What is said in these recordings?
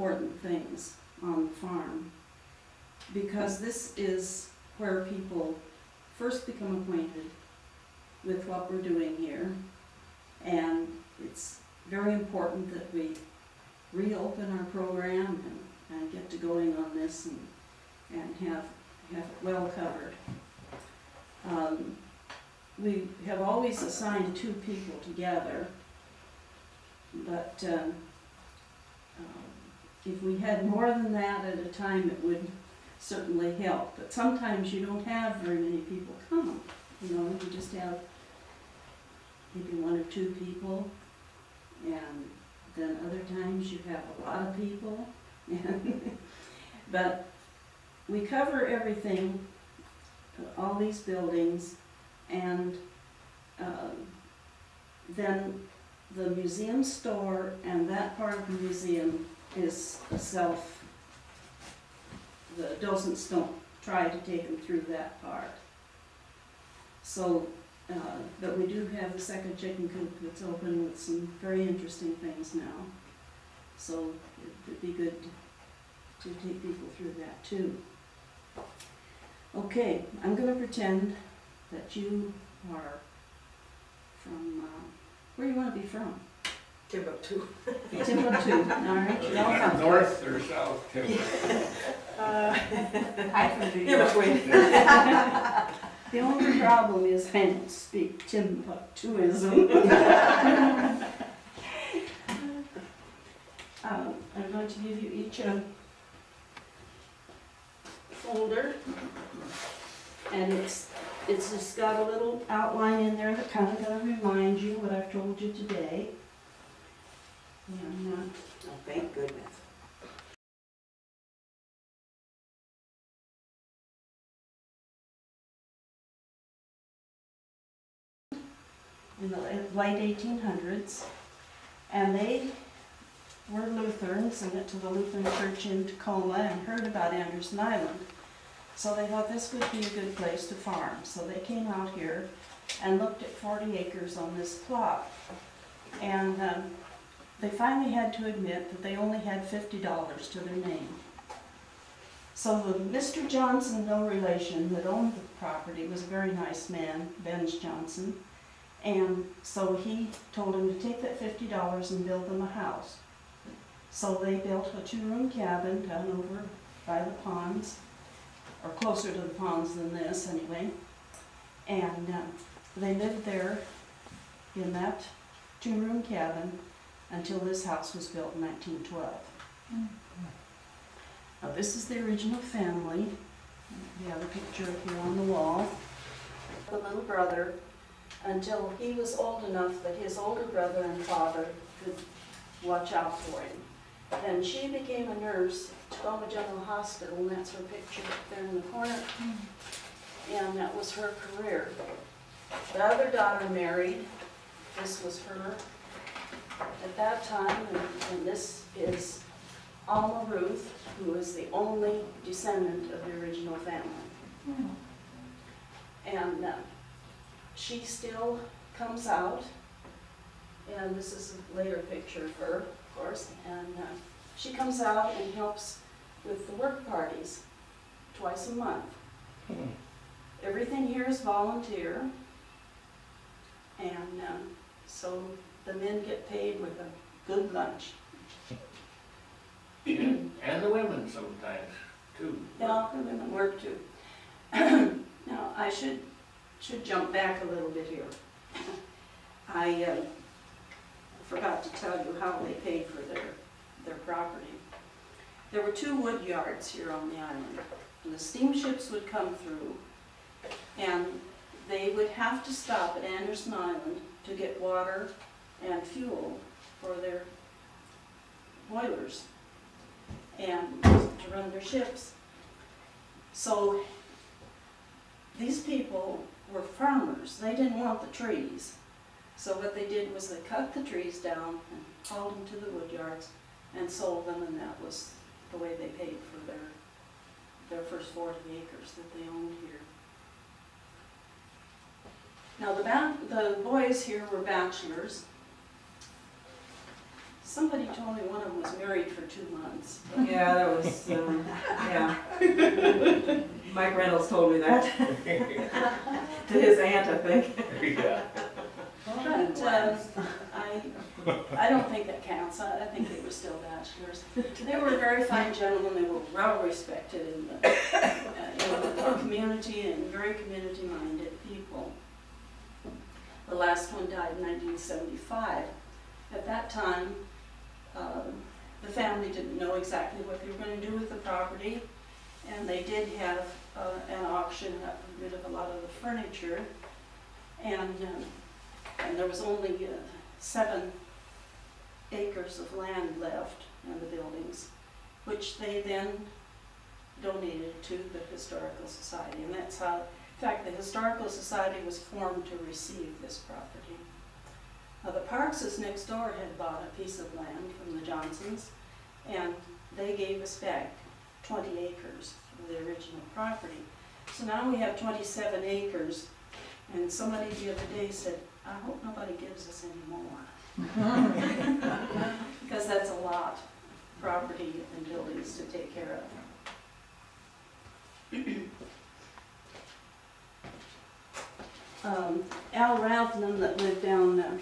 important things on the farm, because this is where people first become acquainted with what we're doing here, and it's very important that we reopen our program and get to going on this and have it well covered. We have always assigned 2 people together, but if we had more than that at a time, it would certainly help. But sometimes you don't have very many people come. You know, you just have maybe 1 or 2 people, and then other times you have a lot of people. But we cover everything, all these buildings, and then the museum store and that part of the museum is the docents don't try to take them through that part. So, but we do have the second chicken coop that's open with some very interesting things now. So it would be good to take people through that too. Okay, I'm going to pretend that you are from, where do you want to be from? Timbuktu. Timbuktu, all right. North or south Timbuktu? In between. The only problem is I don't speak Timbuktuism. I'm going to give you each a folder, and it's just got a little outline in there that kind of going to remind you what I've told you today. And, Oh, thank goodness. in the late 1800s, and they were Lutherans and went to the Lutheran church in Tacoma and heard about Anderson Island. So they thought this would be a good place to farm. So they came out here and looked at 40 acres on this plot. And they finally had to admit that they only had $50 to their name. So the Mr. Johnson, no relation, that owned the property was a very nice man, Ben's Johnson. And so he told him to take that $50 and build them a house. So they built a 2-room cabin down over by the ponds, or closer to the ponds than this anyway. And they lived there in that 2-room cabin until this house was built in 1912. Mm-hmm. Now this is the original family. We have a picture here on the wall. The little brother, until he was old enough that his older brother and father could watch out for him. Then she became a nurse at Tacoma General Hospital, and that's her picture up there in the corner. And that was her career. The other daughter married. This was her at that time, and this is Alma Ruth, who is the only descendant of the original family. And she still comes out, and this is a later picture of her, of course, and she comes out and helps with the work parties twice a month. Everything here is volunteer, and so the men get paid with a good lunch. And the women sometimes, too. Yeah, the women work too. Now, I should jump back a little bit here. I forgot to tell you how they paid for their property. There were 2 wood yards here on the island, and the steamships would come through, and they would have to stop at Anderson Island to get water and fuel for their boilers and to run their ships. So these people were farmers. They didn't want the trees. So what they did was they cut the trees down and hauled them to the wood yards and sold them, and that was the way they paid for their first 40 acres that they owned here. Now the boys here were bachelors, Somebody told me one of them was married for 2 months. Yeah, that was, yeah. Mike Reynolds told me that. To his aunt, I think. Yeah. But I don't think that counts. I think they were still bachelors. They were very fine gentlemen. They were well respected in the community and very community-minded people. The last one died in 1975. At that time, the family didn't know exactly what they were going to do with the property, and they did have an auction that got rid of a lot of the furniture, and there was only 7 acres of land left in the buildings, which they then donated to the Historical Society, and that's how, in fact, the Historical Society was formed to receive this property. Now, the Parkses next door had bought a piece of land from the Johnsons, and they gave us back 20 acres of the original property. So now we have 27 acres, and somebody the other day said, I hope nobody gives us any more. Because that's a lot of property and buildings to take care of. Al Rathman, that lived down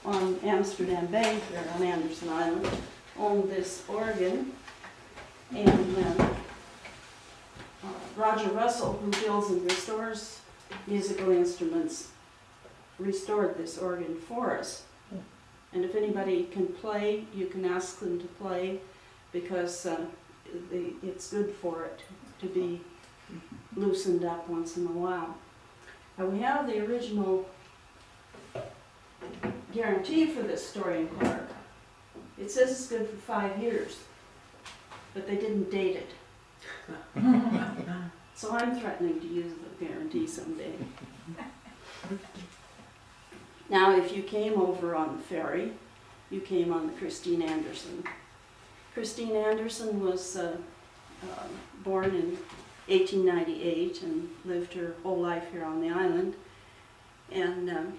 on Amsterdam Bay, there on Anderson Island, owned this organ, and Roger Russell, who builds and restores musical instruments, restored this organ for us. And if anybody can play, you can ask them to play, because it's good for it to be loosened up once in a while. Now, we have the original guarantee for this story in Clark. It says it's good for 5 years, but they didn't date it. So I'm threatening to use the guarantee someday. Now, if you came over on the ferry, you came on the Christine Anderson. Christine Anderson was born in 1898 and lived her whole life here on the island. And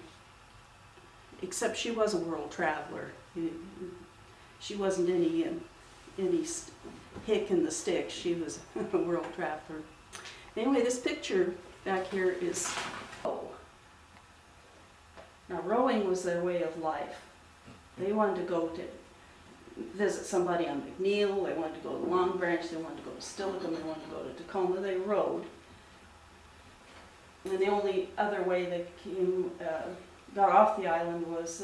except she was a world traveler. She wasn't any hick in the stick. She was a world traveler. Anyway, this picture back here is now, rowing was their way of life. They wanted to go to visit somebody on McNeil, they wanted to go to Long Branch, they wanted to go to Steilacoom, they wanted to go to Tacoma. They rowed. And the only other way they got off the island was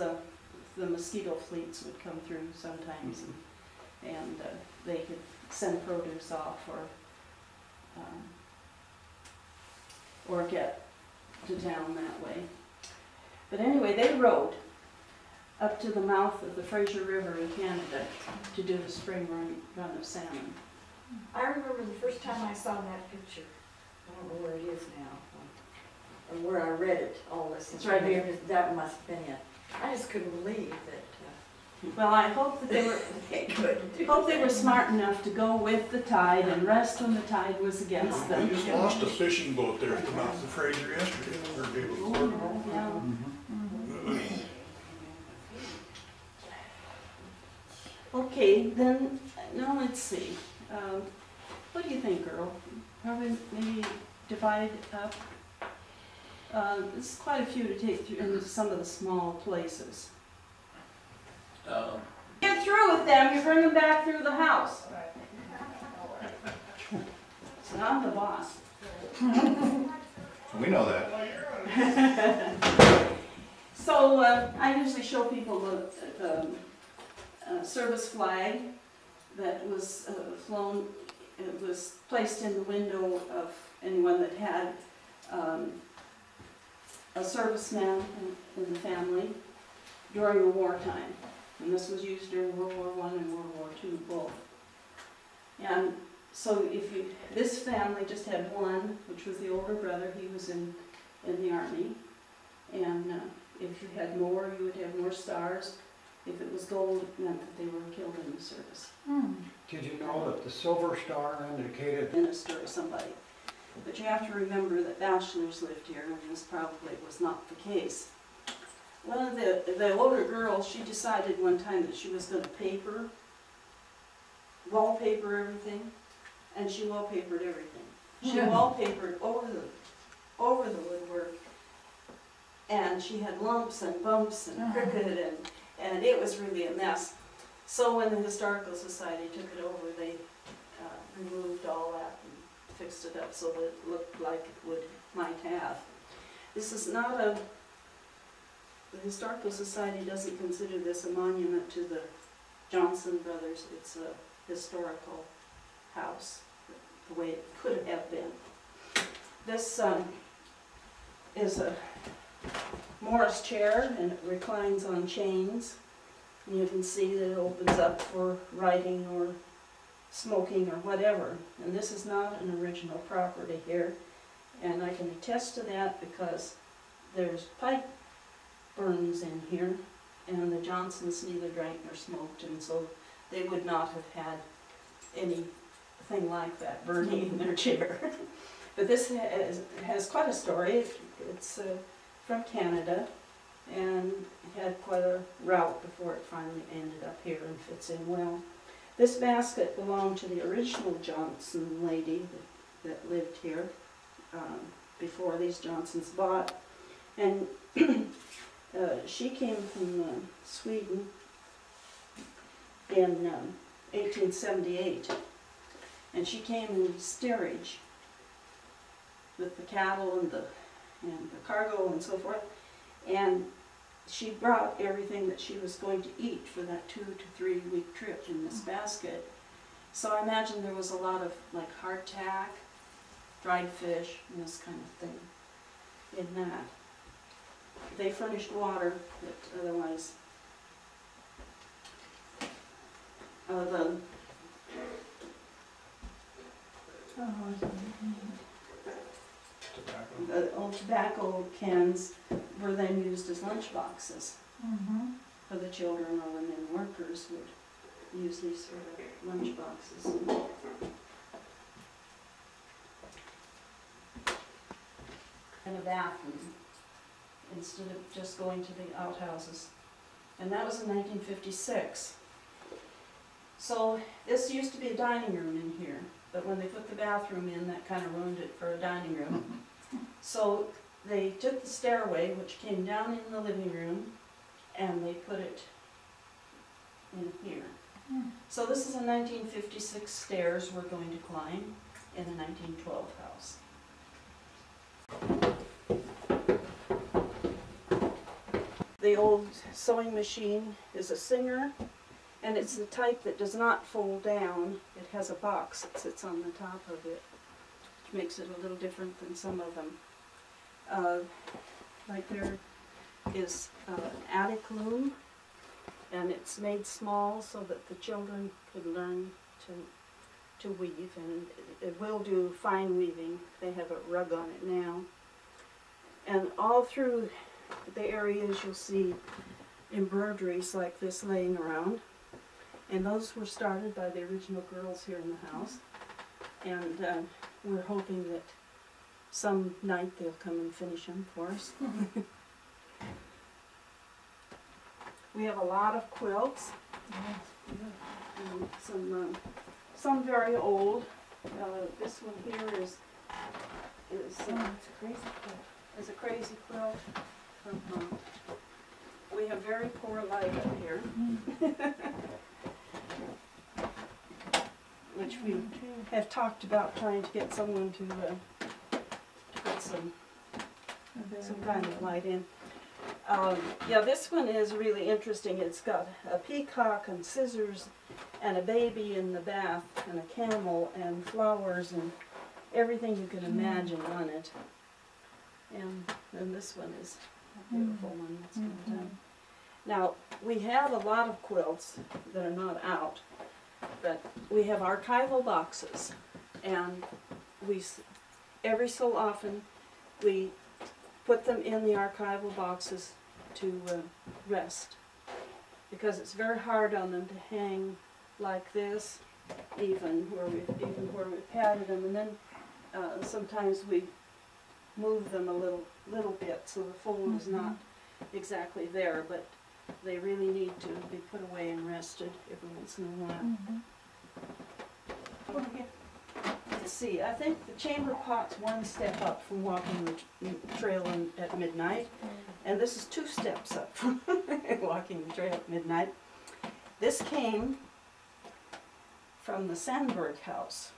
the mosquito fleets would come through sometimes, and they could send produce off or get to town that way. But anyway, they rowed up to the mouth of the Fraser River in Canada to do the spring run of salmon. I remember the first time I saw that picture. I don't know where it is now, or where I read it, all this. It's right here. That must have been it. I just couldn't believe that. Well, I hope that they were hope they were smart enough to go with the tide and rest when the tide was against them. We just lost a fishing boat there at the mouth of Fraser yesterday. Yeah. Okay, then, now let's see. What do you think, Earl? Probably maybe divide up. There's quite a few to take through into some of the small places. Get through with them, you bring them back through the house. So I'm the boss. We know that. So I usually show people the service flag that was flown. It was placed in the window of anyone that had a serviceman in the family during the wartime. And this was used during World War I and World War II both. And so this family just had one, which was the older brother. He was in the Army. And if you had more, you would have more stars. If it was gold, it meant that they were killed in the service. Did you know that the silver star indicated? Minister or somebody. But you have to remember that bachelors lived here, and this probably was not the case. One of the older girls, she decided one time that she was gonna wallpaper everything, and she wallpapered everything. She wallpapered over the woodwork, and she had lumps and bumps and crooked, and it was really a mess. So when the Historical Society took it over, they removed all that and fixed it up so that it looked like it might have. This is not the Historical Society doesn't consider this a monument to the Johnson brothers. It's a historical house, the way it could have been. This is a Morris chair, and it reclines on chains. And you can see that it opens up for writing or smoking or whatever. And this is not an original property here. And I can attest to that because there's pipe burns in here, and the Johnsons neither drank nor smoked, and so they would not have had anything like that burning in their chair. But this has quite a story. It's from Canada, and had quite a route before it finally ended up here and fits in well. This basket belonged to the original Johnson lady that lived here before these Johnsons bought, and she came from Sweden in 1878, and she came in steerage with the cattle and the cargo and so forth, and she brought everything that she was going to eat for that 2 to 3 week trip in this basket. So I imagine there was a lot of like hardtack, dried fish, and this kind of thing in that. They furnished water, but otherwise, the old tobacco cans were then used as lunch boxes for the children, or the men workers would use these sort of lunch boxes. And a bathroom, instead of just going to the outhouses. And that was in 1956. So this used to be a dining room in here, but when they put the bathroom in, that kind of ruined it for a dining room. So they took the stairway, which came down in the living room, and they put it in here. So this is a 1956 stairs we're going to climb in a 1912 house. The old sewing machine is a Singer, and it's the type that does not fold down. It has a box that sits on the top of it, which makes it a little different than some of them. Like there is an attic loom, and it's made small so that the children could learn to weave, and it will do fine weaving. They have a rug on it now. And all through the areas you'll see embroideries like this laying around, and those were started by the original girls here in the house, and we're hoping that some night they'll come and finish them for us. We have a lot of quilts, and some very old. This one here is it's a crazy quilt. It's a crazy quilt. We have very poor light up here, which we have talked about trying to get someone to put some kind of light in. Yeah, this one is really interesting. It's got a peacock and scissors and a baby in the bath and a camel and flowers and everything you can imagine on it. And then this one is a beautiful one that's been done. Now, we have a lot of quilts that are not out, but we have archival boxes, and every so often we put them in the archival boxes to rest, because it's very hard on them to hang like this, even where we've padded them, and then sometimes we move them a little bit so the fold is not exactly there, but they really need to be put away and rested every once in a while. Over here. Let's see, I think the chamber pot's one step up from walking the trail at midnight, and this is 2 steps up from walking the trail at midnight. This came from the Sandberg house.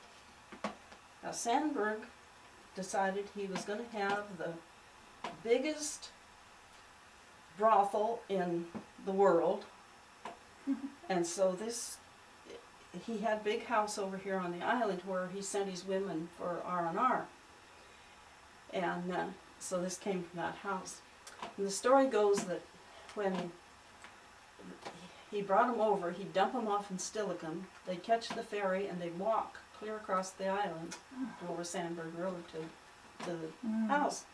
Now Sandberg decided he was going to have the biggest brothel in the world, and so he had a big house over here on the island where he sent his women for R&R, and so this came from that house. And the story goes that when he brought them over, he'd dump them off in Steilacoom, they'd catch the ferry and they'd walk clear across the island over Sandberg Road to the house.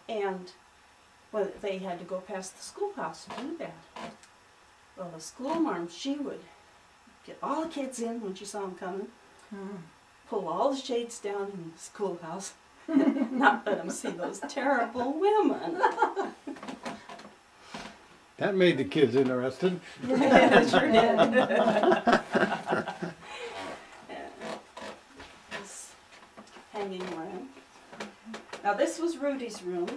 And well, they had to go past the schoolhouse to do that. Well, the schoolmarm, she would get all the kids in when she saw them coming, pull all the shades down in the schoolhouse, not let them see those terrible women. That made the kids interested. Yeah, it sure did. This hanging room. Now this was Rudy's room.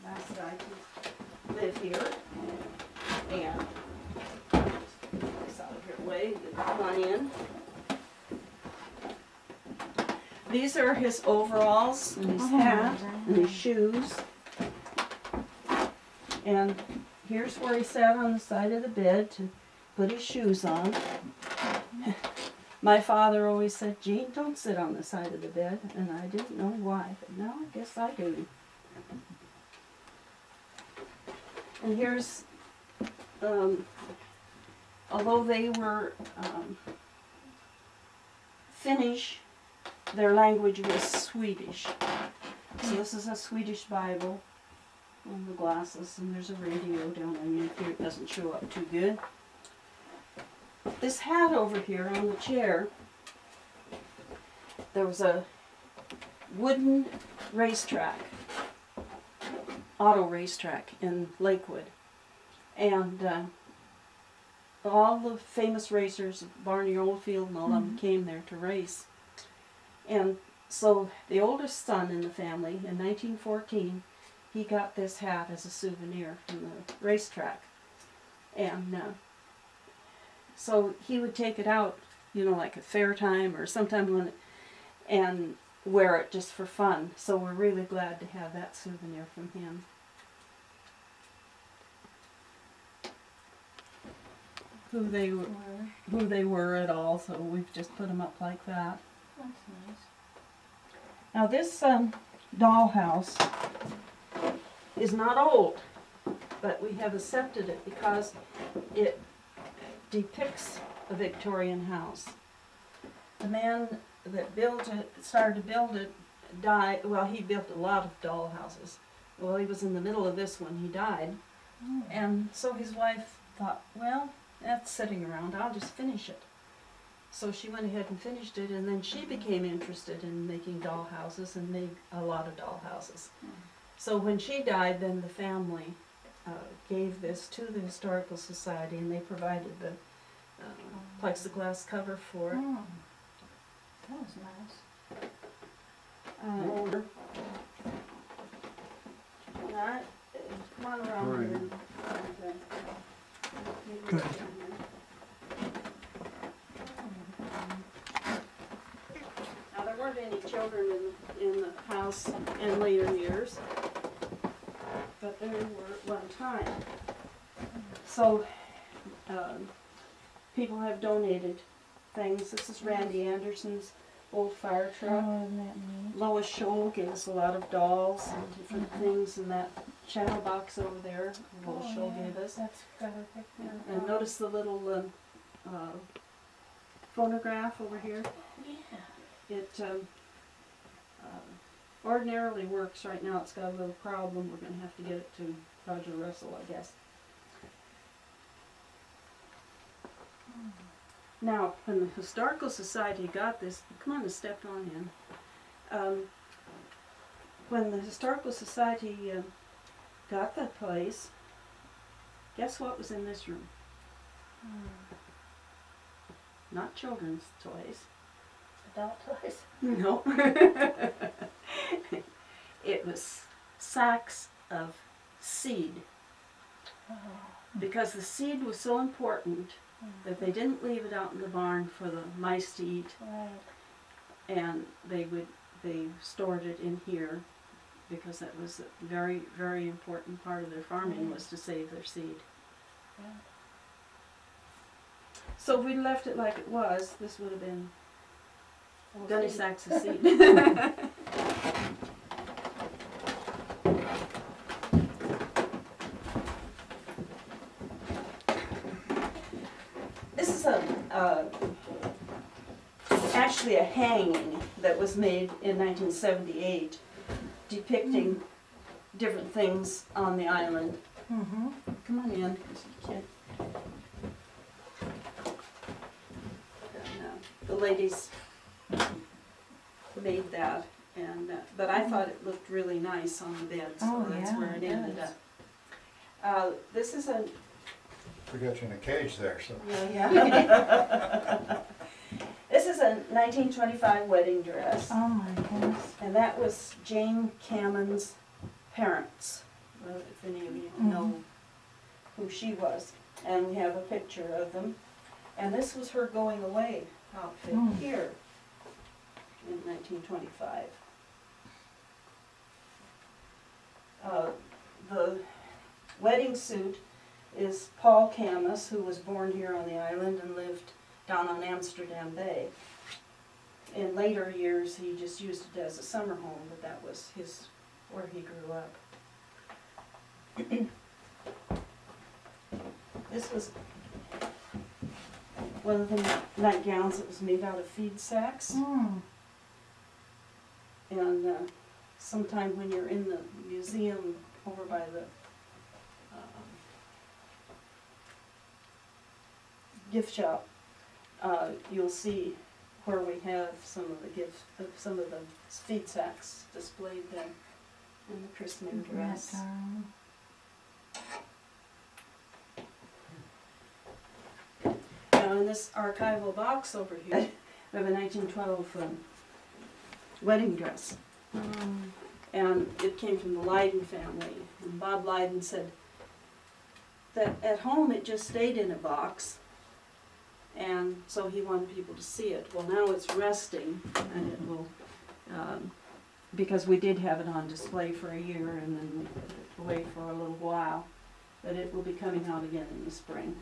Last guy to live here. And this out of your way, come on in. These are his overalls and his hat and his shoes. And here's where he sat on the side of the bed to put his shoes on. My father always said, "Jean, don't sit on the side of the bed," and I didn't know why, but now I guess I do. And here's, although they were Finnish, their language was Swedish. So this is a Swedish Bible. And the glasses, and there's a radio down in here. It doesn't show up too good. This hat over here on the chair, there was a wooden racetrack, auto racetrack in Lakewood, and all the famous racers, Barney Oldfield and all of them, came there to race. And so the oldest son in the family, in 1914, he got this hat as a souvenir from the racetrack. And so he would take it out, you know, like at fair time or sometime when, and wear it just for fun. So we're really glad to have that souvenir from him. Who they were at all, so we've just put them up like that. That's nice. Now this dollhouse is not old, but we have accepted it because it depicts a Victorian house. The man that built it, started to build it, died. Well, he built a lot of doll houses. Well, he was in the middle of this one, he died. And so his wife thought, well, that's sitting around, I'll just finish it. So she went ahead and finished it, and then she became interested in making doll houses and made a lot of doll houses. So when she died, then the family gave this to the Historical Society, and they provided the plexiglass cover for it. That was nice. Come on around here. Good. Now there weren't any children in the house in later years, but there were at one time. So people have donated things. This is Randy Anderson's old fire truck. Oh, isn't that neat? Lois Scholl gave us a lot of dolls and different things in that channel box over there. Lois Scholl gave us. That's got a picture. And notice the little phonograph over here. Yeah. It ordinarily works. Right now it's got a little problem. We're going to have to get it to Roger Russell, I guess. Now, when the Historical Society got this, come on, I stepped on in. When the Historical Society got the place, guess what was in this room? Not children's toys. Adult toys. No. It was sacks of seed. Because the seed was so important that they didn't leave it out in the barn for the mice to eat, Right. and they stored it in here because that was a very, very important part of their farming, was to save their seed. Yeah. So if we left it like it was, this would have been We'll gunny see. sacks of seed. This is actually a hanging that was made in 1978 depicting different things on the island. Mm-hmm. Come on in, 'cause you can't. And, the ladies made that, and but I thought it looked really nice on the bed, so Oh, that's yeah, where it it ended does. up. This is a Forgot you in a cage there, so. yeah. This is a 1925 wedding dress, Oh my goodness. and that was Jane Cammon's parents. If any of you know who she was, and we have a picture of them. And this was her going away outfit here in 1925. The wedding suit is Paul Camus, who was born here on the island and lived down on Amsterdam Bay. In later years, he just used it as a summer home, but that was where he grew up. This was one of the nightgowns that was made out of feed sacks. And sometime when you're in the museum over by the gift shop, you'll see where we have some of the feed sacks displayed there in the christening dress. Now in this archival box over here, we have a 1912 wedding dress. And it came from the Leyden family. And Bob Leyden said that at home it just stayed in a box, and so he wanted people to see it. Well, now it's resting, and it will, because we did have it on display for a year and then we put it away for a little while, but it will be coming out again in the spring.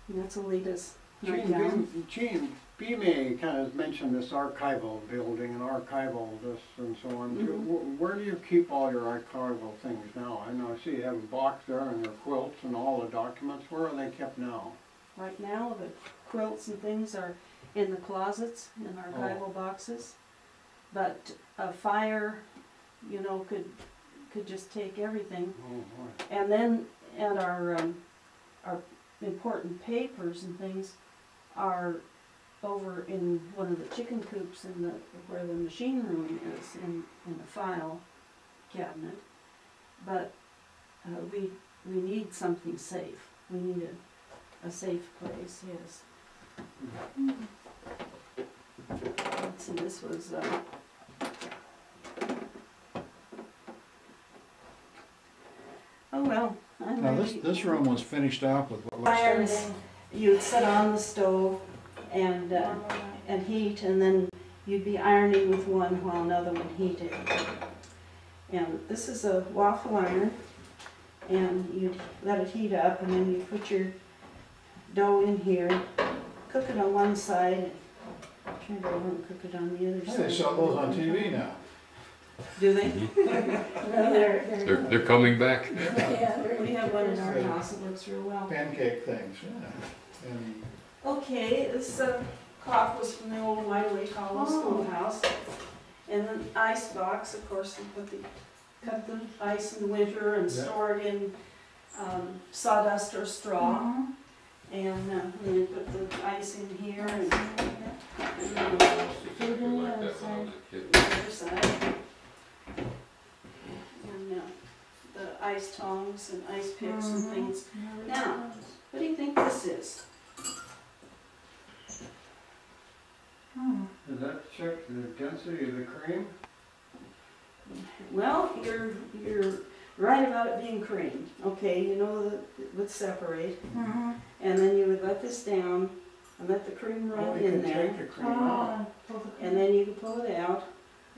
And that's Alita's nightgown. Gene, B may kind of mentioned this archival building and archival this and so on. too. Where do you keep all your archival things now? I know, I see you have a box there and your quilts and all the documents. Where are they kept now? Right now, the quilts and things are in the closets, in archival boxes. But a fire, you know, could just take everything. Oh, boy. And then, and our important papers and things are over in one of the chicken coops in where the machine room is, in the file cabinet. But we need something safe. We need a safe place, yes. Let's see, this was oh well. Now, this room was finished up with what looks Irons you'd set on the stove and heat, and then you'd be ironing with one while another one heated. And this is a waffle iron, and you'd let it heat up, and then you put your dough in here, cook it on one side, turn it over and cook it on the other Hey, side. they sell those on TV now. Do they? They're coming back. We have one in our house that works real well. Pancake things, yeah. And Okay, this cloth was from the old Whiteley Hollow Schoolhouse. And then ice box, of course, we cut the ice in the winter and Yeah. store it in sawdust or straw. And then you put the ice in here and food in the Like other that when I side. was a kid. The other side. And the ice tongs and ice picks and Mhm. things. Now, what do you think this is? Does that check the density of the cream? Well, you're right about it being cream. Okay, you know that it would separate. Mhm. And then you would let this down and let the cream Oh, run you in can there. take the cream out. And then you can pull it out,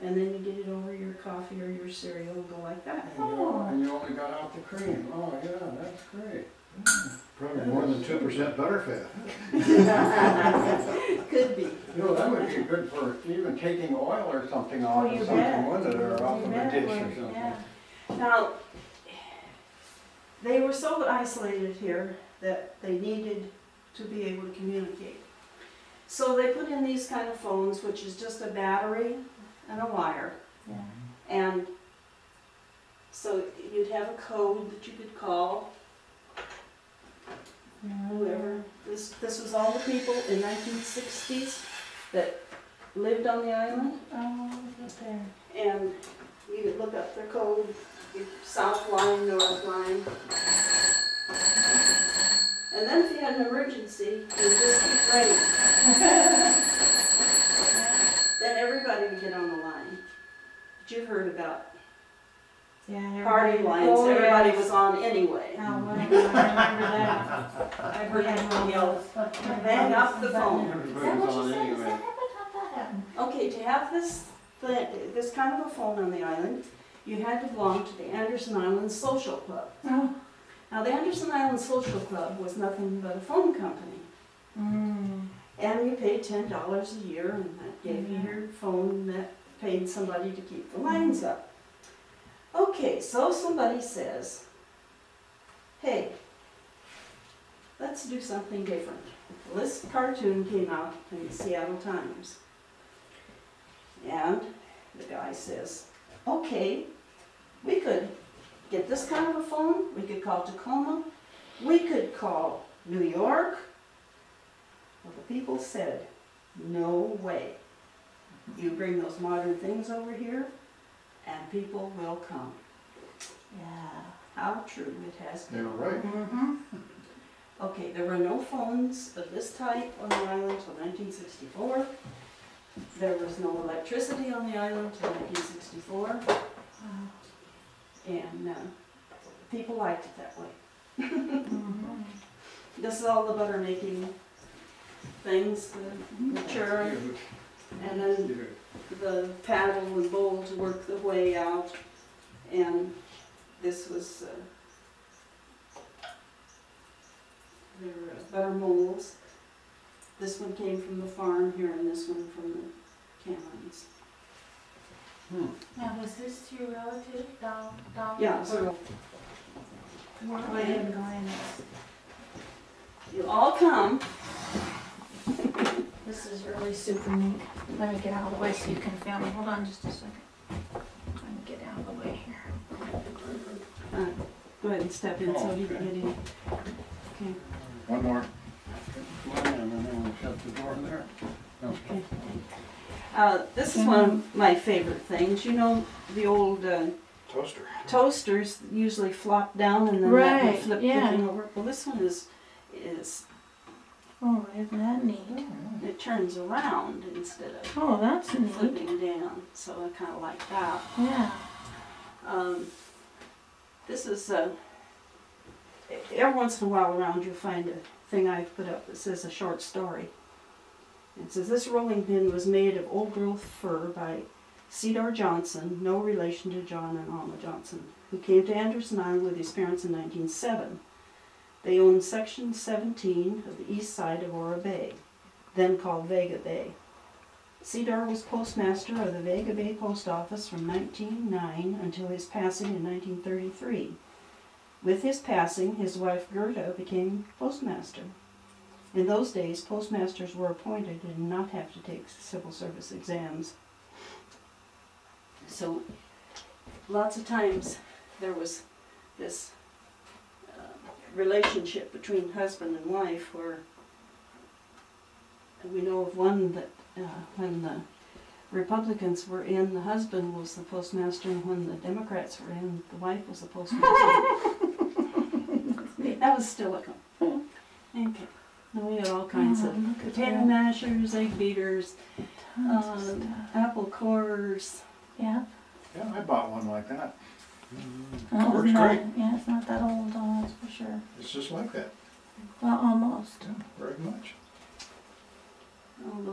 and then you get it over your coffee or your cereal and go like that. And you only got out the cream. Oh, yeah, that's great. Probably more than 2% butterfat. Could be. You know, that would be good for even taking oil or something off Oh, of you something bet. with it, or off You of a bet it dish or would, something. yeah. Now, they were so isolated here that they needed to be able to communicate. So they put in these kind of phones, which is just a battery and a wire. Yeah. And so you'd have a code that you could call whoever. This was all the people in 1960s that lived on the island. Oh, look there. And you could look up their code, your south line, north line. And then if you had an emergency, you just keep ringing. Then everybody would get on the line. But you've heard about Yeah. party lines, Oh, everybody yes. was on anyway. Oh, whatever, I remember that. I've heard Yeah, people yell, hang up the phone. Is that Everybody's what you on said? Is anyway. that what happened? okay, to have this kind of a phone on the island, you had to belong to the Anderson Island Social Club. Oh. Now, the Anderson Island Social Club was nothing but a phone company. Mm. And you paid $10 a year, and that gave you your phone that paid somebody to keep the lines up. Okay, so somebody says, hey, let's do something different. Well, this cartoon came out in the Seattle Times. And the guy says, okay, we could get this kind of a phone, we could call Tacoma, we could call New York. Well, the people said, no way. You bring those modern things over here, and people will come. Yeah. How true it has They been. were right. Mm-hmm. Okay, there were no phones of this type on the island until 1964. There was no electricity on the island until 1964. And people liked it that way. Mm-hmm. This is all the butter making things, the churn, and then the paddle and bowl to work the whey out. And this was, there were butter molds. This one came from the farm here, and this one from the Camerons. Now, was this your relative, Don? Yeah, so Go ahead and go in. you all come. This is really super neat. Let me get out of the way so you can film me. Hold on just a second. Trying to get out of the way here. Go ahead and step in so you can get in. Okay. One more. Come on in, and then we'll shut the door there. Okay. This is one of my favorite things. You know, the old Toaster. toasters usually flop down and then that would Right, flip yeah. everything over. Well, this one is Oh, isn't that neat? it turns around instead of Oh, that's neat. flipping down. So I kind of like that. Yeah. This is every once in a while around you'll find a thing I've put up that says a short story. It says this rolling pin was made of old growth fir by Cedar Johnson, no relation to John and Alma Johnson, who came to Anderson Island with his parents in 1907. They owned section 17 of the east side of Ora Bay, then called Vega Bay. Cedar was postmaster of the Vega Bay Post Office from 1909 until his passing in 1933. With his passing, his wife Gerda became postmaster. In those days, postmasters were appointed and did not have to take civil service exams. So, lots of times there was this relationship between husband and wife where we know of one that when the Republicans were in, the husband was the postmaster, and when the Democrats were in, the wife was the postmaster. That was still a okay. And we had all kinds of look at potato that. mashers, egg beaters, Tons of stuff. apple cores. Yeah. Yeah, I bought one like that. Well, Works isn't that- great. Yeah, it's not that old, that's for sure. It's just like that. Well, almost. Yeah, very much. All the